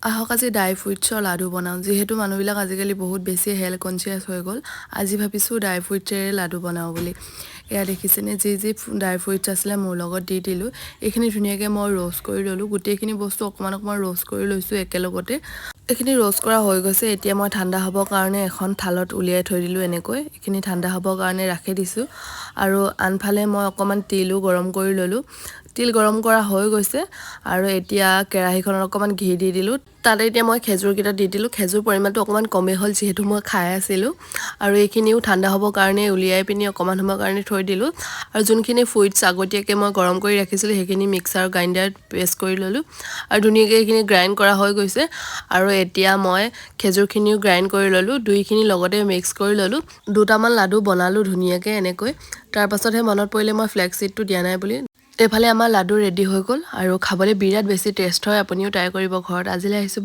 আহক আজি ড্ৰাই ফ্ৰুইটছৰ লাডু বনাওঁ যিহেতু মানুহবিলাক আজিকালি বহুত বেছি হেল্থ কনচিয়াছ হৈ গ'ল আজি ভাবিছোঁ ড্ৰাই ফ্ৰুইটছৰে লাডু বনাওঁ বুলি এয়া দেখিছেনে যি ড্ৰাই ফ্ৰুইটছ আছিলে মোৰ লগত দি দিলোঁ এইখিনি ধুনীয়াকৈ মই ৰ'ষ্ট কৰি ল'লোঁ গোটেইখিনি বস্তু অকণমান ৰ'ষ্ট কৰি লৈছোঁ একেলগতে এইখিনি ৰ'ষ্ট কৰা হৈ গৈছে এতিয়া মই ঠাণ্ডা হ'বৰ কাৰণে এখন থালত উলিয়াই থৈ দিলোঁ এনেকৈ এইখিনি ঠাণ্ডা হ'বৰ কাৰণে ৰাখি দিছোঁ আৰু আনফালে মই অকণমান তেলো গৰম কৰি ল'লোঁ তিল গৰম কৰা হৈ গৈছে আৰু এতিয়া কেৰাহীখনত অকণমান ঘি দি দিলোঁ তাতে এতিয়া মই খেজুৰকেইটা দি দিলোঁ খেজুৰ পৰিমাণটো অকণমান কমেই হ'ল যিহেতু মই খাই আছিলোঁ আৰু এইখিনিও ঠাণ্ডা হ'বৰ কাৰণে উলিয়াই পিনি অকণমান সময়ৰ কাৰণে থৈ দিলোঁ আৰু যোনখিনি ফ্ৰুইটছ আগতীয়াকৈ মই গৰম কৰি ৰাখিছিলোঁ সেইখিনি মিক্সাৰ গ্ৰাইণ্ডাৰত পেষ্ট কৰি ল'লোঁ আৰু ধুনীয়াকৈ এইখিনি গ্ৰাইণ্ড কৰা হৈ গৈছে আৰু এতিয়া মই খেজুৰখিনিও গ্ৰাইণ্ড কৰি ল'লোঁ দুইখিনি লগতে মিক্স কৰি ল'লোঁ দুটামান লাডু বনালোঁ ধুনীয়াকৈ এনেকৈ তাৰপাছতহে মনত পৰিলে মই ফ্লেক্স চিডটো দিয়া নাই বুলি এইফালে আমাৰ লাডু ৰেডি হৈ গ'ল আৰু খাবলৈ বিৰাট বেছি টেষ্ট হয় আপুনিও ট্ৰাই কৰিব ঘৰত আজিলৈ আহিছোঁ